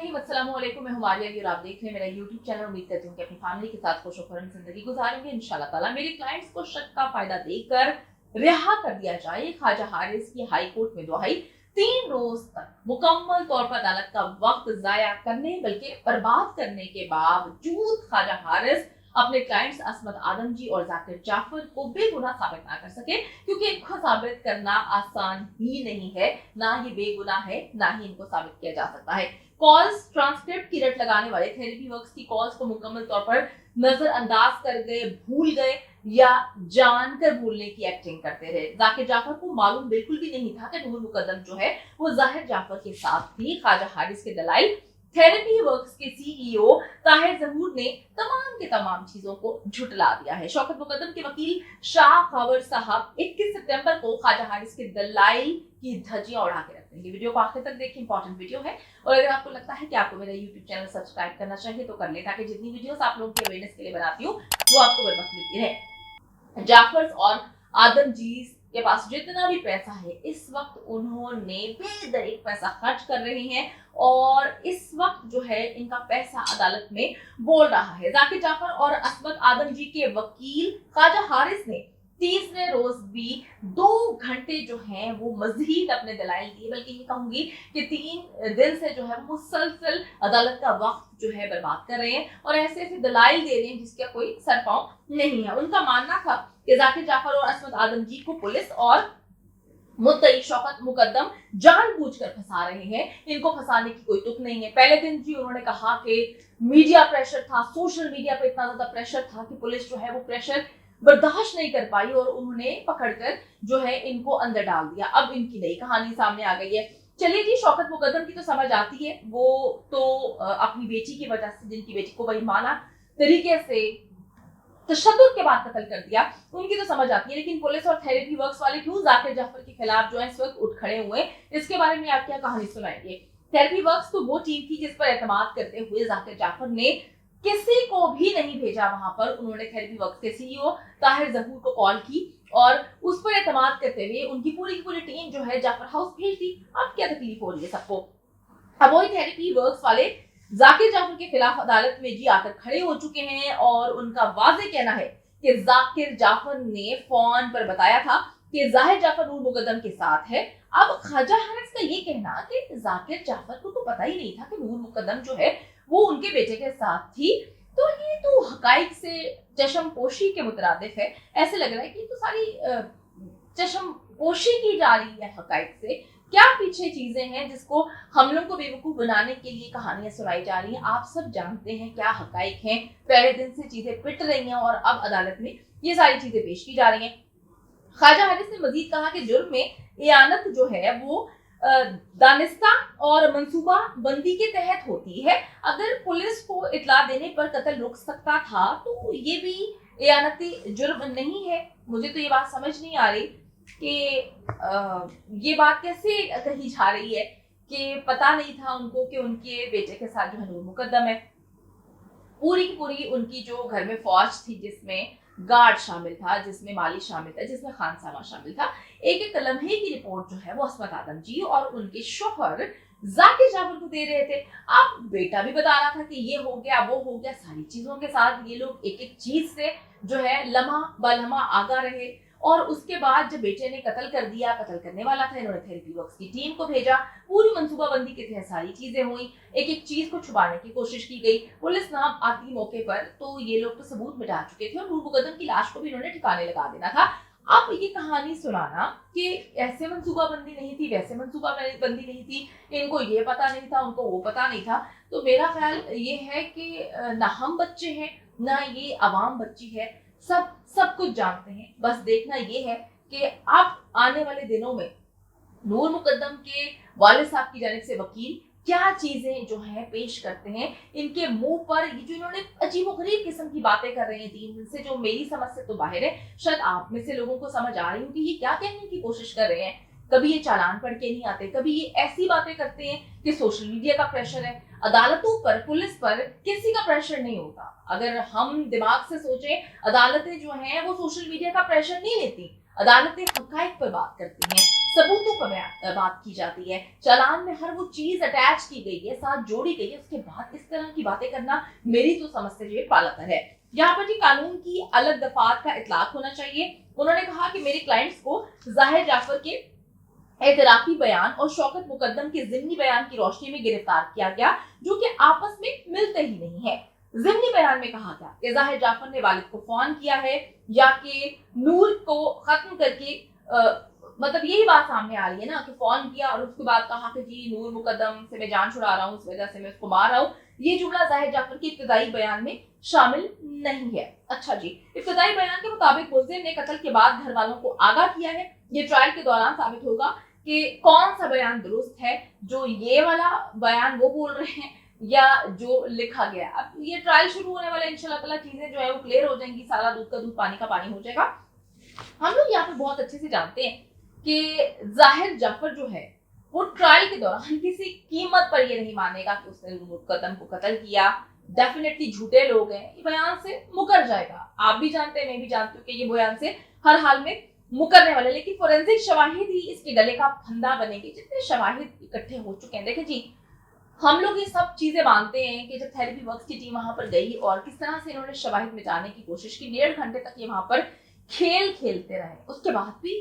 रहीम, अस्सलाम वालेकुम। मैं हुमारिया अली और आप देख रहे हैं मेरा यूट्यूब चैनल। उम्मीद करती हूँ कि अपनी फैमिली के साथ खुश खुशहाल जिंदगी गुजारेंगे इंशाल्लाह ताला। मेरे क्लाइंट्स को शक का फायदा देकर रिहा कर दिया जाए, ख्वाजा हारिस की हाई कोर्ट में दुहाई। 3 रोज तक मुकम्मल तौर पर अदालत का वक्त जाया करने बल्कि बर्बाद करने के बावजूद ख्वाजा हारिस अपने क्लाइंट्स असमत आदम जी और जाकिर जाफर को बेगुनाह साबित ना कर सके, क्योंकि इनको साबित करना आसान ही नहीं है। ना ये बेगुनाह है, ना ही इनको साबित किया जा सकता है। कॉल्स ट्रांसक्रिप्ट की रट लगाने वाले थेरेपी वर्क्स की कॉल्स को मुकम्मल तौर पर नजरअंदाज कर गए, भूल गए या जानकर भूलने की एक्टिंग करते रहे। जाकिर जाफर को मालूम बिल्कुल भी नहीं था कि नूर मुकद्दम जो है वो जाहिर जाफर के साथ थी। ख्वाजा हारिस के दलाइल थेरेपी वर्क्स के सीईओ ताहिर जहूर ने तमाम के तमाम चीजों को झुटला दिया है। शौकत मुकद्दम के वकील शाह खबर साहब 21 सितंबर को ख्वाजा हारिस के दलाइल की धज्जियां उड़ा के रखते हैं। वीडियो को आखिर तक देखिए, इंपॉर्टेंट वीडियो है। और अगर आपको लगता है कि आपको मेरा यूट्यूब चैनल सब्सक्राइब करना चाहिए तो कर ले, ताकि जितनी वीडियोस आप लोगों की अवेयरनेस के लिए बनाती हूँ वो आपको बर वक्त मिलती रहे। जाफर और आदम जी के पास जितना भी पैसा है इस वक्त उन्होंने बेदरीक पैसा खर्च कर रहे हैं और इस वक्त जो है इनका पैसा अदालत में बोल रहा है। जाकिर जाफर और असमत आदम जी के वकील ख्वाजा हारिस ने तीसरे रोज भी 2 घंटे जो है वो मजीद अपने दलाइल दिए, बल्कि ये कहूंगी कि 3 दिन से जो है मुसलसल अदालत का वक्त जो है बर्बाद कर रहे हैं और ऐसे ऐसे दलाइल दे रहे हैं जिसका कोई सर पांव नहीं है। उनका मानना था कि जाकिर जाफर और असमत आदम जी को पुलिस और मुद्दई शौकत मुकद्दम जानबूझकर फंसा रहे हैं, इनको फंसाने की कोई तुक नहीं है। पहले दिन जी उन्होंने कहा कि मीडिया प्रेशर था, सोशल मीडिया पे इतना ज्यादा प्रेशर था कि पुलिस जो है वो प्रेशर बर्दाश्त नहीं कर पाई और उन्होंने पकड़कर जो है इनको अंदर डाल दिया। अब इनकी नई कहानी सामने आ गई है। चलिए जी, शौकत मुकद्दम की तो समझ आती है, वो तो अपनी बेटी की वजह से, जिनकी बेटी को बेईमाना तरीके से तशद्दुद के बाद कत्ल कर दिया, उनकी तो समझ आती है। लेकिन पुलिस और थेरेपी वर्क्स वाले क्यों जाकिर जाफर के खिलाफ जो है इस वक्त उठ खड़े हुए, इसके बारे में आप क्या कहानी सुनाएंगे। थेरेपी वर्क्स तो वो टीम थी जिस पर एतमाद करते हुए जाकिर जाफर ने किसी को भी नहीं भेजा वहां पर। उन्होंने थेरेपी वर्क्स के सीईओ ताहिर जहूर को कॉल की और उस पर एतमाद करते हुए उनकी पूरी की पूरी टीम जो है जाफर हाउस भेज दी। अब क्या तकलीफ हो रही है सबको। अब वही थेरेपी वर्क्स वाले जाकिर जाफर के खिलाफ अदालत में जी आकर खड़े हो चुके हैं और उनका वाज़ेह कहना है कि जाकिर जाफर ने फोन पर बताया था कि जाहिर जाफर नूर मुकद्दम के साथ है। अब ख्वाजा हारिस का ये कहना कि जाकिर जाफर को तो पता ही नहीं था कि नूर मुकद्दम जो है वो उनके बेटे के साथ थी, तो ये तो हकाइक से चश्मपोशी के मुतरादिफ है। ऐसे लग रहा है कि तो सारी चश्मपोशी की जा रही है हकाइक से। क्या पीछे चीजें हैं जिसको हम लोग को बेवकूफ बनाने के लिए कहानियां सुनाई जा रही हैं। आप सब जानते हैं क्या हकाइक हैं। पहले दिन से चीजें पिट रही हैं और अब अदालत में ये सारी चीजें पेश की जा रही हैं। ख्वाजा हारिस ने मजीद कहा कि जुर्म में इयानत जो है वो दानिस्ता और मंसूबा बंदी के तहत होती है। अगर पुलिस को इतला देने पर कत्ल रुक सकता था तो ये भी इयानती जुर्म नहीं है। मुझे तो ये बात समझ नहीं आ रही कि ये बात कैसे कही जा रही है कि पता नहीं था उनको कि उनके बेटे के साथ जो है नूर मुकद्दम है। पूरी की पूरी उनकी जो घर में फौज थी, जिसमें गार्ड शामिल था, जिसमें माली शामिल था, जिसमें खानसामा शामिल था, एक एक लम्हे की रिपोर्ट जो है वो असमत आदम जी और उनके शोहर जाकिर जाफर को दे रहे थे। अब बेटा भी बता रहा था कि ये हो गया, वो हो गया, सारी चीजों के साथ ये लोग एक एक चीज से जो है लम्हा बलम्हा आगा रहे। और उसके बाद जब बेटे ने कत्ल कर दिया, कत्ल करने वाला था, इन्होंने थेरेपी वर्क्स की टीम को भेजा। पूरी मंसूबाबंदी के तहत सारी चीजें हुई, एक एक चीज को छुपाने की कोशिश की गई। पुलिस नाम आती मौके पर तो ये लोग तो सबूत मिटा चुके थे और नूर मुकद्दम की लाश को भी इन्होंने ठिकाने लगा देना था। अब ये कहानी सुनाना कि ऐसे मंसूबाबंदी नहीं थी, वैसे मंसूबाबंदी नहीं थी, इनको ये पता नहीं था, उनको वो पता नहीं था, तो मेरा ख्याल ये है कि ना हम बच्चे हैं ना ये अवाम बच्ची है, सब कुछ जानते हैं। बस देखना ये है कि अब आने वाले दिनों में नूर मुकद्दम के वालिद साहब की जानिब से वकील क्या चीजें जो है पेश करते हैं। इनके मुंह पर ये जो इन्होंने अजीबोगरीब किस्म की बातें कर रहे हैं 3 दिन से, जो मेरी समझ से तो बाहर है। शायद आप में से लोगों को समझ आ रही हो कि ये क्या कहने की कोशिश कर रहे हैं। कभी ये चालान पढ़ के नहीं आते, कभी ये ऐसी बातें करते हैं कि सोशल मीडिया का प्रेशर है। अदालतों पर, पुलिस पर किसी का प्रेशर नहीं होता। अगर हम दिमाग से सोचें, अदालतें जो हैं वो सोशल मीडिया का प्रेशर नहीं लेती। अदालतें हक़ाइक़ पर बात करती हैं, सबूतों पर बात की जाती है, चालान में हर वो चीज अटैच की गई है, साथ जोड़ी गई है, उसके बाद इस तरह की बातें करना मेरी तो समझ से जो पालातर है। यहाँ पर जी कानून की अलग दफात का इतलाक होना चाहिए। उन्होंने कहा कि मेरे क्लाइंट्स को जाहिर जाफर के एतराफी बयान और शौकत मुकद्दम के ज़िम्नी बयान की रोशनी में गिरफ्तार किया गया, जो कि आपस में मिलते ही नहीं है। ज़िम्नी बयान में कहा गया कि जाहिर जाफर ने वालिद को फोन किया है या कि नूर को खत्म करके मतलब यही बात सामने आ रही है ना कि फोन किया और उसके बाद कहा कि जी नूर मुकद्दम से मैं जान छुड़ा रहा हूँ, इस वजह से मैं उसको मार रहा हूँ। ये जुमला जाहिर जाफर के इब्तिदाई बयान में शामिल नहीं है। अच्छा जी, इब्तिदाई बयान के मुताबिक मुल्जिम ने कत्ल के बाद घर वालों को आगाह किया है। ये ट्रायल के दौरान साबित होगा कि कौन सा बयान दुरुस्त है, जो ये वाला बयान वो बोल रहे हैं या जो लिखा गया। अब ये ट्रायल शुरू होने वाला इंशाल्लाह ताला चीजें जो है वो क्लियर हो जाएंगी, सारा दूध का दूध पानी का पानी हो जाएगा। हम लोग यहाँ पे बहुत अच्छे से जानते हैं कि जाहिर जाफर जो है वो ट्रायल के दौरान किसी कीमत पर ये नहीं मानेगा कि उसने मुकद्दम को कत्ल किया। डेफिनेटली झूठे लोग हैं, ये बयान से मुकर जाएगा। आप भी जानते हैं, मैं भी जानती हूँ कि ये बयान से हर हाल में मुकरने वाले, लेकिन फोरेंसिक शवाहिद ही इसके गले का फंदा बनेंगे। जितने शवाहिद इकट्ठे हो चुके हैं, देखें जी, हम लोग ये सब चीजें मानते हैं कि जब थेरेपी वर्क्स की टीम वहां पर गई और किस तरह से इन्होंने शवाहिद मिटाने की कोशिश की, 1.5 घंटे तक ये वहां पर खेल खेलते रहे, उसके बाद भी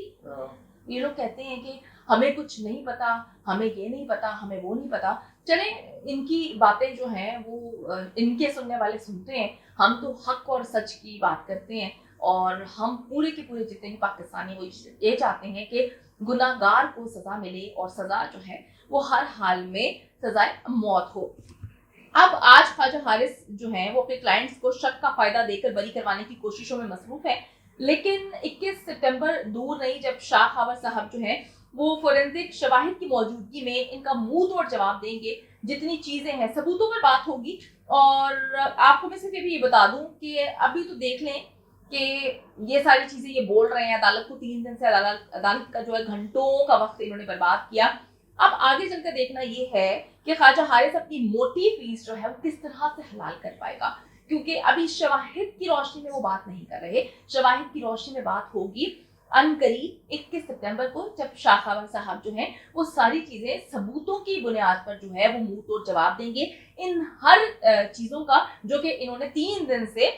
ये लोग कहते हैं कि हमें कुछ नहीं पता, हमें ये नहीं पता, हमें वो नहीं पता। चले, इनकी बातें जो हैं वो इनके सुनने वाले सुनते हैं, हम तो हक और सच की बात करते हैं और हम पूरे के पूरे जितने भी पाकिस्तानी वो ये चाहते हैं कि गुनाहगार को सजा मिले और सजा जो है वो हर हाल में सजाए मौत हो। अब आज ख्वाजा हारिस जो है वो अपने क्लाइंट्स को शक का फायदा देकर बरी करवाने की कोशिशों में मसरूफ है, लेकिन 21 सितंबर दूर नहीं जब शाह खबर साहब जो है वो फोरेंसिक शवाहिद की मौजूदगी में इनका मुंह तोड़ जवाब देंगे। जितनी चीजें हैं सबूतों पर बात होगी। और आपको मैं सिर्फ ये भी ये बता दूं कि अभी तो देख लें कि ये सारी चीजें ये बोल रहे हैं, अदालत को 3 दिन से अदालत का जो है घंटों का वक्त इन्होंने बर्बाद किया। अब आगे चलकर देखना ये है कि ख्वाजा हारिस अपनी मोटी फीस जो है वो किस तरह से हलाल कर पाएगा, क्योंकि अभी शवाहिद की रोशनी में वो बात नहीं कर रहे। शवाहिद की रोशनी में बात होगी अनकरीब 21 सितंबर को, जब शाह खबर साहब जो हैं वो सारी चीजें सबूतों की बुनियाद पर जो है वो मुंह तोड़ जवाब देंगे इन हर चीजों का, जो कि इन्होंने 3 दिन से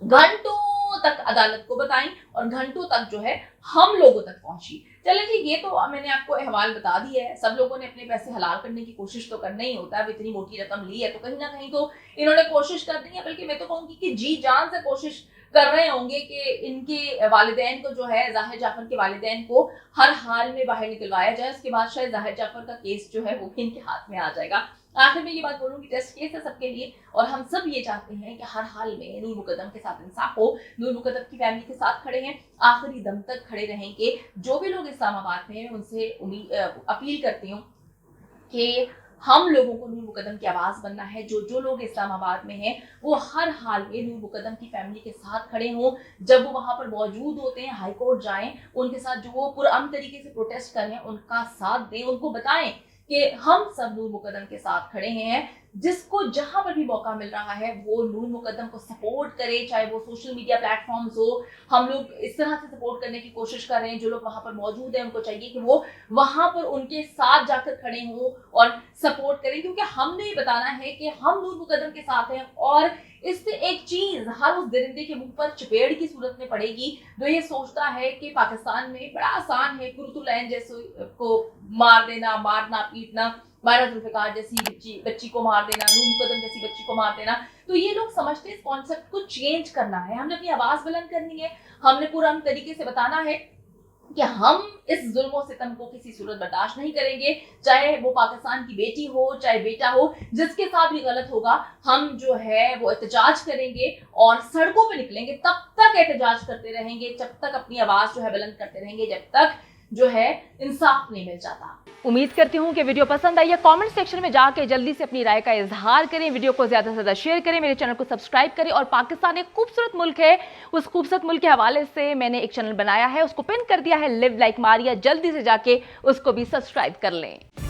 घंटों तक अदालत को बताई और घंटों तक जो है हम लोगों तक पहुंची। चले जी, ये तो मैंने आपको अहवाल बता दिया है। सब लोगों ने अपने पैसे हलाल करने की कोशिश तो करना ही होता है। अब इतनी मोटी रकम ली है तो कहीं ना कहीं तो इन्होंने कोशिश करनी है, बल्कि मैं तो कहूंगी कि जी जान से कोशिश कर रहे होंगे कि इनके वालिदैन को जो है, जाहिर जाफर के वालिदैन को हर हाल में बाहर निकलवाया जाए। उसके बाद शायद जाहिर जाफर का केस जो है वो भी इनके हाथ में आ जाएगा। आखिर में ये बात बोलूंगी, टेस्ट केस है सबके लिए और हम सब ये चाहते हैं कि हर हाल में नूर मुकद्दम के साथ इंसाफ हो। नूर मुकद्दम की फैमिली के साथ खड़े हैं, आखिरी दम तक खड़े रहेंगे। जो भी लोग इस्लामाबाद में हैं उनसे अपील करती हूँ कि हम लोगों को नूर मुकद्दम की आवाज़ बनना है। जो लोग इस्लामाबाद में हैं वो हर हाल में नूर मुकद्दम की फैमिली के साथ खड़े हों। जब वो वहाँ पर मौजूद होते हैं, हाई कोर्ट जाएं, उनके साथ जो वो पुरअमन तरीके से प्रोटेस्ट करें, उनका साथ दें, उनको बताएं कि हम सब नूर मुकद्दम के साथ खड़े हैं। जिसको जहां पर भी मौका मिल रहा है वो नूर मुकद्दम को सपोर्ट करे, चाहे वो सोशल मीडिया प्लेटफॉर्म्स हो। हम लोग इस तरह से सपोर्ट करने की कोशिश कर रहे हैं। जो लोग वहां पर मौजूद हैं उनको चाहिए कि वो वहां पर उनके साथ जाकर खड़े हों और सपोर्ट करें, क्योंकि हमने ये बताना है कि हम नूर मुकद्दम के साथ हैं। और इससे एक चीज हर उस दरिंदे के मुंह पर चपेड़ की सूरत में पड़ेगी जो ये सोचता है कि पाकिस्तान में बड़ा आसान है कुर्तुलैन जैसे को मार देना, मारना, पीटना, मायरा जुल्फिकार जैसी बच्ची को मार देना, नूर मुकद्दम जैसी बच्ची को मार देना। तो ये लोग समझते हैं इस कॉन्सेप्ट को चेंज करना है, हमने अपनी आवाज बुलंद करनी है, हमने पूरा तरीके से बताना है कि हम इस जुल्म सितम को किसी सूरत बर्दाश्त नहीं करेंगे। चाहे वो पाकिस्तान की बेटी हो, चाहे बेटा हो, जिसके साथ भी गलत होगा हम जो है वो एहतजाज करेंगे और सड़कों पे निकलेंगे। तब तक एहतजाज करते रहेंगे, जब तक अपनी आवाज जो है बुलंद करते रहेंगे, जब तक जो है इंसाफ नहीं मिल जाता। उम्मीद करती हूँ कि वीडियो पसंद आई है। कमेंट सेक्शन में जाके जल्दी से अपनी राय का इजहार करें, वीडियो को ज्यादा से ज्यादा शेयर करें, मेरे चैनल को सब्सक्राइब करें। और पाकिस्तान एक खूबसूरत मुल्क है, उस खूबसूरत मुल्क के हवाले से मैंने एक चैनल बनाया है, उसको पिन कर दिया है, लिव लाइक मारिया, जल्दी से जाके उसको भी सब्सक्राइब कर लें।